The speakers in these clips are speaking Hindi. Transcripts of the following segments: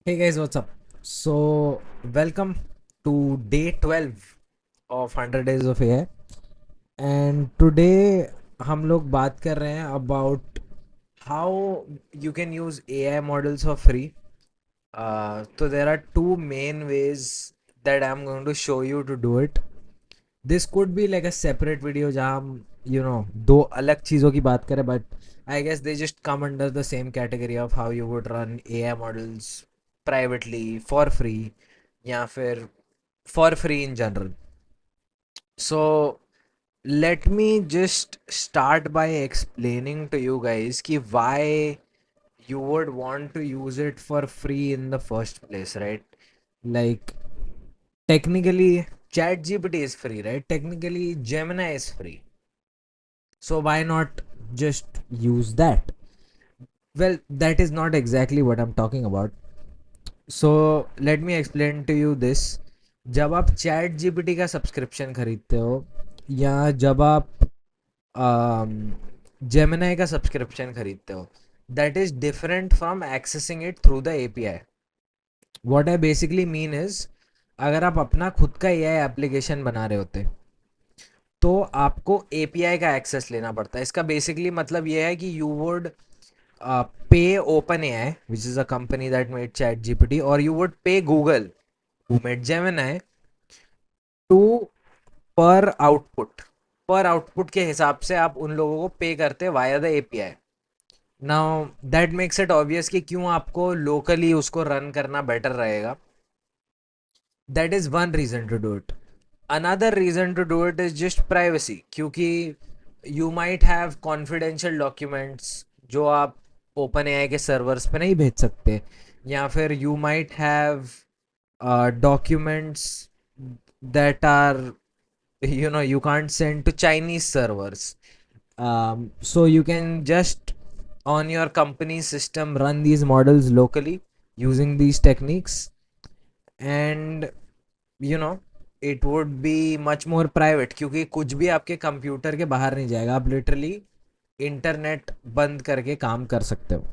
Hey guys, what's up? So, welcome to day 12 of 100 Days of AI. And today हम लोग बात कर रहे हैं about how you can use AI models for free. So there are two main ways that I'm going to show you to do it. This could be like a separate video जहाँ हम दो अलग चीज़ों की बात करें, but I guess they just come under the same category of how you would run AI models privately for free या फिर for free in general. So let me just start by explaining to you guys कि why you would want to use it for free in the first place, right? Like technically ChatGPT is free, right? Technically Gemini is free. So why not just use that? Well, that is not exactly what I'm talking about. So let me explain to you this. जब आप चैट जीपीटी का सब्सक्रिप्शन खरीदते हो या जब आप जेमिनाई का सब्सक्रिप्शन खरीदते हो, that is different from accessing it through the API. What I basically mean is, अगर आप अपना खुद का एआई एप्लीकेशन बना रहे होते तो आपको एपीआई का एक्सेस लेना पड़ता है. इसका बेसिकली मतलब ये है कि you would pay OpenAI, which is a company that made ChatGPT, or you would pay Google, who made Gemini, to per output. पर आउटपुट के हिसाब से आप उन लोगों को पे करते via the API. Now that makes it obvious कि क्यों आपको लोकली उसको रन करना बेटर रहेगा. That is one reason to do it. Another reason to do it is just privacy, क्योंकि you might have confidential documents जो आप ओपन एआई के सर्वर्स पे नहीं भेज सकते, या फिर you might have documents that are, you can't send to Chinese servers. So you can just on your company system run these models locally using these techniques, and you know it would be much more private, क्योंकि कुछ भी आपके कंप्यूटर के बाहर नहीं जाएगा. आप लिटरली इंटरनेट बंद करके काम कर सकते हो,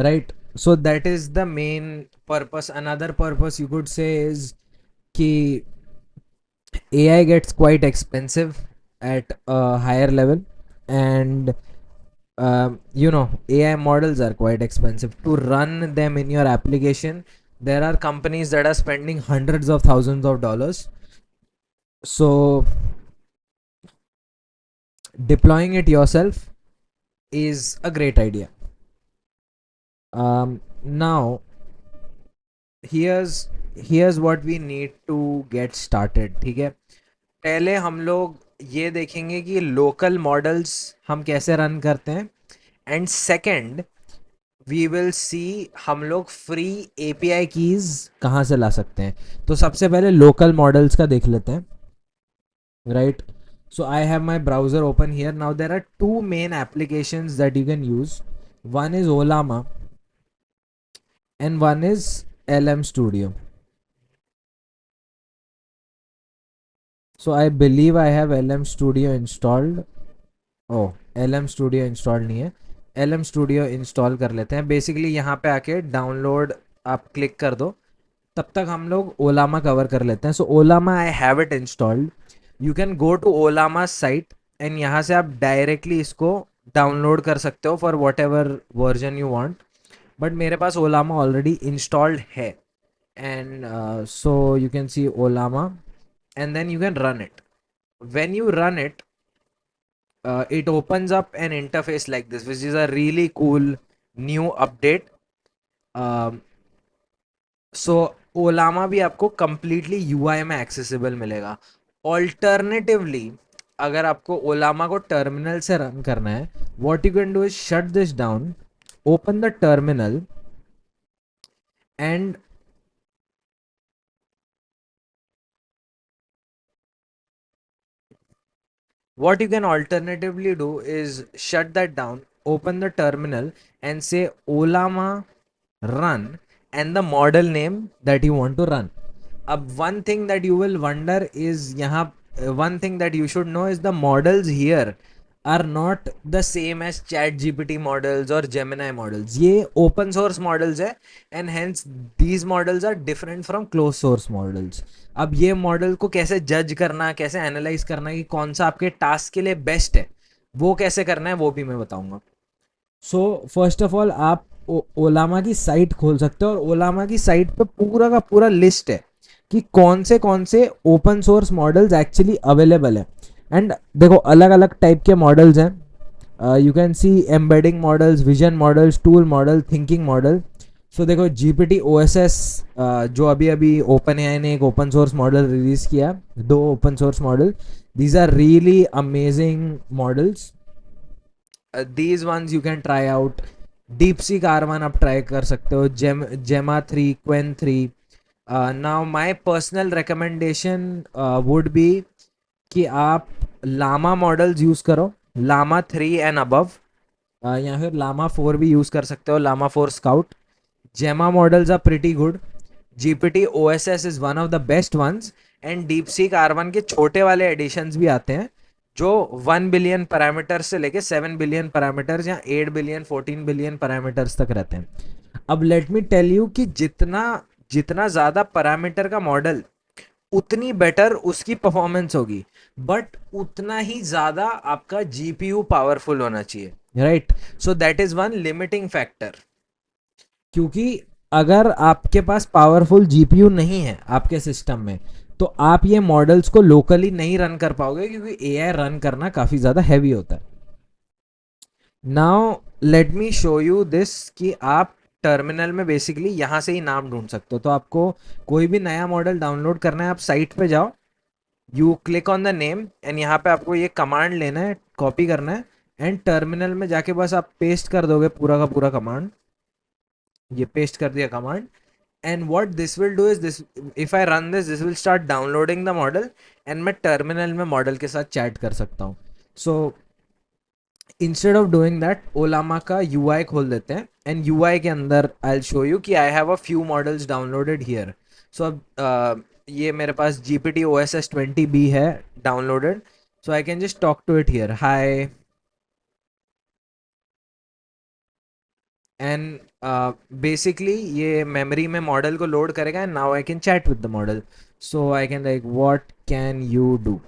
right? So that is the main purpose. Another purpose you could say is कि AI gets quite expensive at a higher level, and AI models are quite expensive to run them in your application. There are companies that are spending hundreds of thousands of dollars. So deploying it yourself is a great idea. Now here's what we need to get started. ठीक है, पहले हम लोग ये देखेंगे कि लोकल मॉडल्स हम कैसे रन करते हैं, and second we will see हम लोग फ्री एपीआई कीज कहाँ से ला सकते हैं. तो सबसे पहले लोकल मॉडल्स का देख लेते हैं, right? So I have my browser open here. Now there are two main applications that you can use. One is Ollama and one is LM Studio. So I believe I have LM Studio installed. Oh, LM Studio installed नहीं है. LM Studio install कर लेते हैं. बेसिकली यहाँ पे आके डाउनलोड आप क्लिक कर दो, तब तक हम लोग ओलामा कवर कर लेते हैं. So Ollama I have it installed. You can go to Ollama site and यहाँ से आप डायरेक्टली इसको डाउनलोड कर सकते हो for whatever version you want. But मेरे पास ओलामा ऑलरेडी इंस्टॉल्ड है, and so you can see Olama, and then you can run it. When you run it, it opens up an interface like this, which is a really cool new update. So Olama भी आपको completely UI में accessible मिलेगा. Alternatively, अगर आपको Olama को terminal से run करना है, what you can do is shut this down, open the terminal, and what you can alternatively do is shut that down, open the terminal, and say Olama run and the model name that you want to run. One thing that you will wonder is one thing that you should know is the models here are not the same as ChatGPT models और जेमिनाई मॉडल्स. ये ओपन सोर्स मॉडल्स है and hence these models are different from close source models. अब ये मॉडल को कैसे जज करना, कैसे एनालाइज करना कि कौन सा आपके टास्क के लिए बेस्ट है, वो कैसे करना है वो भी मैं बताऊंगा. सो फर्स्ट ऑफ ऑल आप ओलामा की साइट खोल सकते हो और ओलामा की साइट पे पूरा का पूरा लिस्ट है कि कौन से open source models actually available है. एंड देखो अलग अलग टाइप के मॉडल्स हैं. You can see embedding models, vision models, tool model, thinking model. So देखो जीपीटी ओएसएस जो अभी अभी ओपन एआई ने एक ओपन सोर्स मॉडल रिलीज किया, दो open source model. These are really amazing models. These ones you can try out. DeepSeek कार1 आप ट्राई कर सकते हो, Gemma 3, Qwen 3. Now my personal recommendation would be कि आप लामा मॉडल्स यूज करो, लामा 3 एंड अबव, या फिर लामा 4 भी यूज कर सकते हो, Llama 4 Scout. Gemma models are pretty good. GPT OSS is one of the best ones. And DeepSeek कार1 के छोटे वाले एडिशंस भी आते हैं जो 1 बिलियन पैरामीटर्स से लेके 7 बिलियन पैरामीटर्स या 8 बिलियन 14 बिलियन पैरामीटर्स तक रहते हैं. अब लेट मी टेल यू कि जितना जितना ज्यादा पैरामीटर का मॉडल उतनी बेटर उसकी परफॉर्मेंस होगी, बट उतना ही ज्यादा आपका जीपीयू पावरफुल होना चाहिए, right. So that is one limiting factor. क्योंकि अगर आपके पास पावरफुल जीपीयू नहीं है आपके सिस्टम में तो आप ये मॉडल्स को लोकली नहीं रन कर पाओगे, क्योंकि एआई रन करना काफी ज्यादा हैवी होता है. Now let me show you this कि आप टर्मिनल में बेसिकली यहां से ही नाम ढूंढ सकते हो. तो आपको कोई भी नया मॉडल डाउनलोड करना है, आप साइट पे जाओ, you click on the name and यहाँ पे आपको ये कमांड लेना है, कॉपी करना है, एंड टर्मिनल में जाके बस आप पेस्ट कर दोगे पूरा का पूरा कमांड. ये पेस्ट कर दिया command. And what this will do is this, if I run this will start downloading the model and मैं टर्मिनल में मॉडल के साथ चैट कर सकता हूँ. So instead of doing that Ollama का यूआई खोल देते हैं एंड यूआई के अंदर आई विल शो यू कि I have a few models downloaded here. So अब ये मेरे पास जीपीटी ओएसएस 20B है downloaded. So I can just talk to it here, hi. And basically ये मेमोरी में मॉडल को लोड करेगा and now I can chat with the model. So I can like what can you do,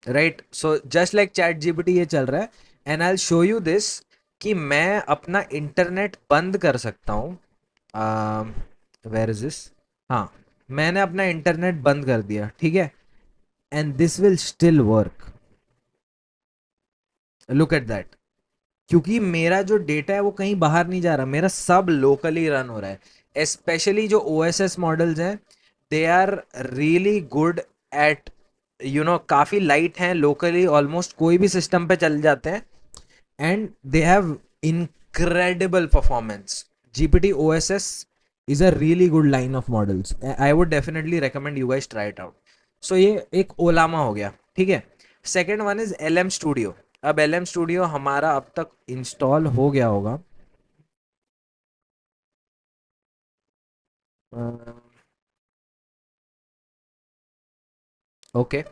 right. So just like ChatGPT ये चल रहा है. And I will show you this कि मैं अपना इंटरनेट बंद कर सकता हूँ. वेयर इज दिस, हाँ, मैंने अपना इंटरनेट बंद कर दिया, ठीक है, and this will still work. Look at that. क्योंकि मेरा जो डेटा है वो कहीं बाहर नहीं जा रहा, मेरा सब लोकली रन हो रहा है. स्पेशली जो ओएसएस मॉडल्स हैं they are really good at काफ़ी लाइट हैं, लोकली ऑलमोस्ट कोई भी सिस्टम पे चल जाते हैं and they have incredible performance. GPT OSS is a really good line of models. I would definitely recommend you guys try it out. So ये एक ओलामा हो गया, ठीक है. Second one is L M studio. अब एल एम स्टूडियो हमारा अब तक इंस्टॉल हो गया होगा. ओके,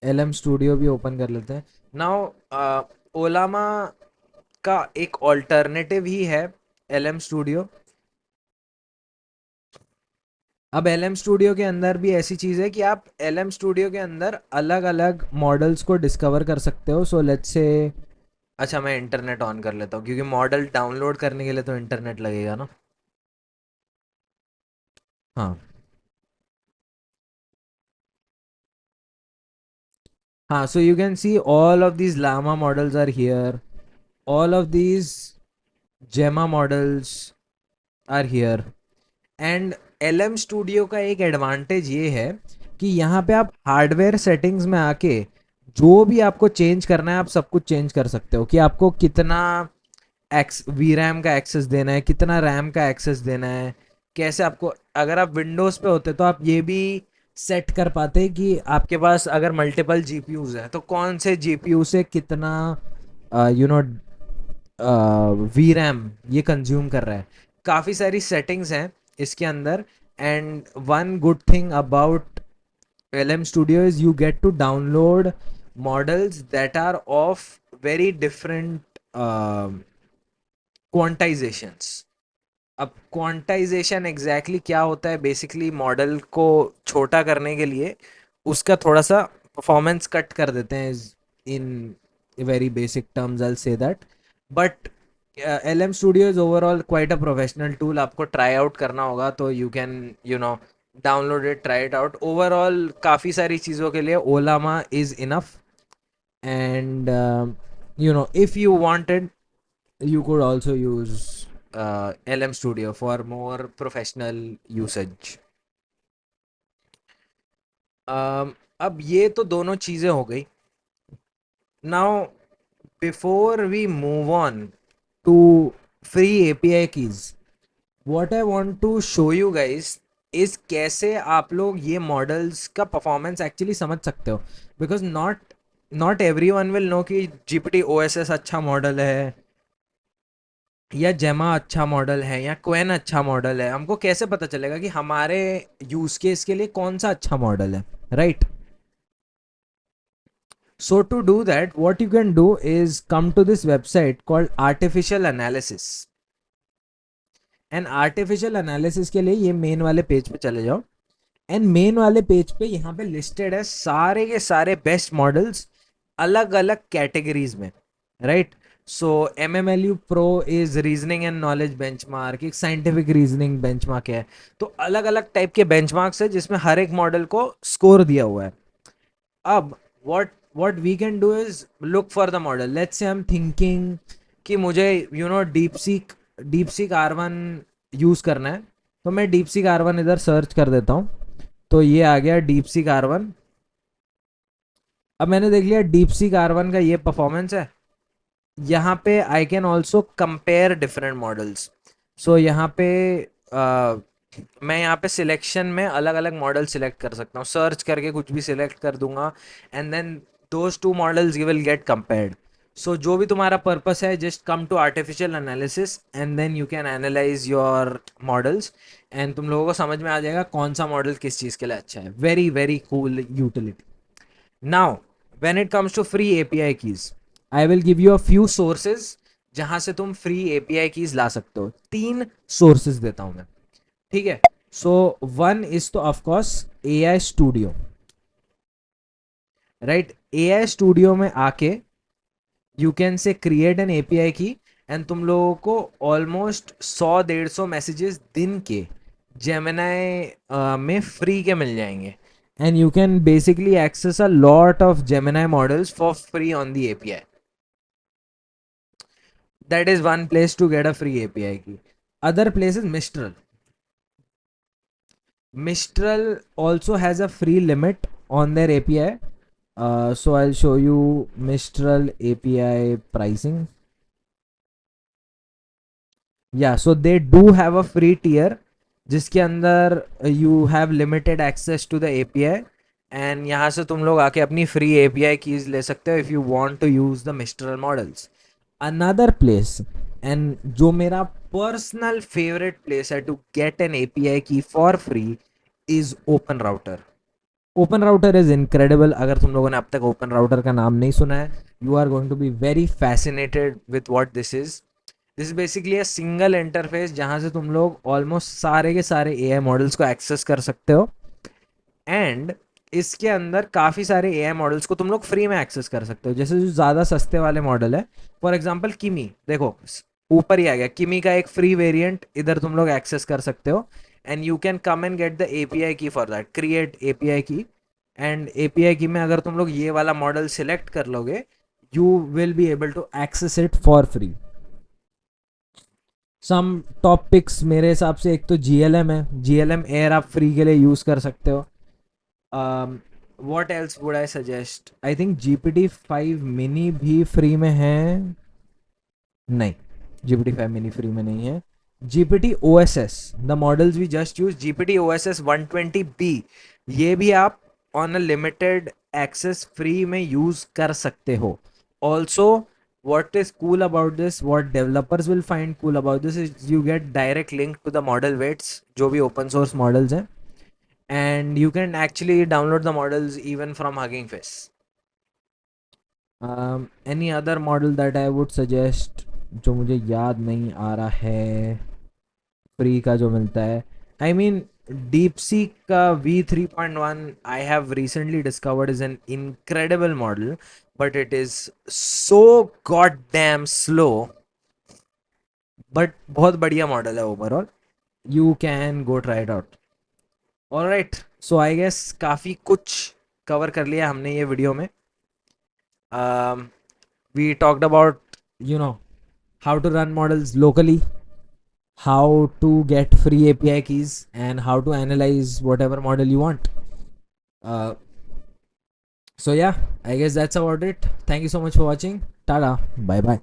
एल एम स्टूडियो भी ओपन कर लेते हैं. नाउ ओलामा का एक ऑल्टरनेटिव ही है एल एम स्टूडियो. अब एल एम स्टूडियो के अंदर भी ऐसी चीज़ है कि आप एल एम स्टूडियो के अंदर अलग अलग मॉडल्स को डिस्कवर कर सकते हो. सो लेट्स से, अच्छा मैं इंटरनेट ऑन कर लेता हूँ क्योंकि मॉडल डाउनलोड करने के लिए तो इंटरनेट लगेगा ना. हाँ, हाँ. So you can see all of these Llama models are here, all of these Gemma models are here. And L M studio का एक एडवांटेज ये है कि यहाँ पे आप हार्डवेयर सेटिंग्स में आके जो भी आपको चेंज करना है आप सब कुछ चेंज कर सकते हो. कि आपको कितना एक्स वी रैम का एक्सेस देना है, कितना रैम का एक्सेस देना है, कैसे आपको, अगर आप विंडोज़ पे होते तो आप ये भी सेट कर पाते कि आपके पास अगर मल्टीपल जीपीयूज है तो कौन से जीपीयू से कितना वी रैम ये कंज्यूम कर रहा है. काफ़ी सारी सेटिंग्स हैं इसके अंदर. And one good thing about LM Studio is you get to download models that are of very different quantizations. अब क्वांटाइजेशन एग्जैक्टली क्या होता है? बेसिकली मॉडल को छोटा करने के लिए उसका थोड़ा सा परफॉर्मेंस कट कर देते हैं. In very basic terms I say that. But LM studio is overall quite a professional tool. आपको ट्राई आउट करना होगा तो you can download it, try it out. Overall काफ़ी सारी चीज़ों के लिए Ollama is enough. And if you wanted you could also use LM Studio for more professional usage. अब ये तो दोनों चीज़ें हो गई. Now before we move on to free API keys, what I want to show you guys is कैसे आप लोग ये मॉडल्स का परफॉर्मेंस एक्चुअली समझ सकते हो. Because not every one will know कि GPT OSS अच्छा मॉडल है या जेमा अच्छा मॉडल है या क्वेन अच्छा मॉडल है. हमको कैसे पता चलेगा कि हमारे यूज केस के लिए कौन सा अच्छा मॉडल है, right? So to do that what you can do is come to this website called artificial analysis. And artificial analysis के लिए ये मेन वाले पेज पे चले जाओ. एंड मेन वाले पेज पे यहाँ पे लिस्टेड है सारे के सारे बेस्ट मॉडल्स अलग अलग कैटेगरीज में, right? So MMLU Pro is reasoning and knowledge benchmark, एक साइंटिफिक रीजनिंग बेंचमार्क है. तो अलग अलग टाइप के बेंचमार्क्स है जिसमें हर एक मॉडल को स्कोर दिया हुआ है. अब what we can do is look for the model. Let's say I'm thinking कि मुझे डीप सीक R1 यूज करना है. तो मैं डीप सीक R1 इधर सर्च कर देता हूँ. तो ये आ गया डीप सीक R1. अब मैंने देख लिया डीप सीक R1 का ये परफॉर्मेंस है. यहाँ पे I can also compare different models. So यहाँ पे मैं यहाँ पे सिलेक्शन में अलग अलग मॉडल सिलेक्ट कर सकता हूँ. सर्च करके कुछ भी सिलेक्ट कर दूंगा and then those two models you will get compared. So जो भी तुम्हारा पर्पस है, just come to artificial analysis and then you can analyse your models. And तुम लोगों को समझ में आ जाएगा कौन सा मॉडल किस चीज़ के लिए अच्छा है. Very very cool utility. Now when it comes to free API keys, I will give you a few sources जहां से तुम फ्री API कीज ला सकते हो. 3 सोर्सेज देता हूं मैं, ठीक है? सो वन इज तो of course AI studio, right? AI studio में आके you can say create an API की एंड तुम लोगों को ऑलमोस्ट 100-150 मैसेजेस दिन के जेमिनाई में फ्री के मिल जाएंगे. And you can basically access a lot of Gemini models for free on the API. That is one place to get a free API key. Other place is Mistral. Mistral also has a free limit on their API. So I'll show you Mistral API pricing. Yeah, so they do have a free tier जिसके अंदर you have limited access to the API. And यहाँ से तुम लोग आके अपनी फ्री API कीज ले सकते हो if you want to use the Mistral models. Another place, and जो मेरा पर्सनल फेवरेट प्लेस है टू गेट एन API की for free, is open router. Open router is incredible. अगर तुम लोगों ने अब तक ओपन राउटर का नाम नहीं सुना है, you are going to be very fascinated with what this is. This is basically a single interface जहां से तुम लोग ऑलमोस्ट सारे के सारे AI मॉडल्स को एक्सेस कर सकते हो. एंड इसके अंदर काफ़ी सारे AI मॉडल्स को तुम लोग फ्री में एक्सेस कर सकते हो. जैसे जो ज़्यादा सस्ते वाले मॉडल है, फॉर एग्जांपल किमी, देखो ऊपर ही आ गया. किमी का एक फ्री वेरिएंट इधर तुम लोग एक्सेस कर सकते हो. And you can come and get the API की फॉर दैट, क्रिएट API की. एंड API की में अगर तुम लोग ये वाला मॉडल सिलेक्ट कर लोगे, you will be able to access it for free. Some topics मेरे हिसाब से एक तो GLM है. GLM एयर आप फ्री के लिए यूज़ कर सकते हो. What else would I suggest? I think GPT-5 mini भी फ्री में है. नहीं, GPT-5 mini फ्री में नहीं है. GPT OSS, the models we just used, GPT OSS 120B, ये भी आप on a limited access free में यूज कर सकते हो. Also what is cool about this, what developers will find cool about this is you get direct link to the model weights जो भी open source models हैं, and you can actually download the models even from Hugging Face. Any other model that I would suggest जो मुझे याद नहीं आ रहा है फ्री का जो मिलता है, आई मीन DeepSeek का V3.1 I have recently discovered is an incredible model, but it is so goddamn slow, but बहुत बढ़िया मॉडल है overall. You can go try it out. Alright, so I guess काफ़ी कुछ कवर कर लिया हमने ये वीडियो में. We talked about, you know, how to run models locally, how to get free API keys, and how to analyze whatever model you want. Uh, so yeah, I guess that's about it. Thank you so much for watching. Tada, bye bye.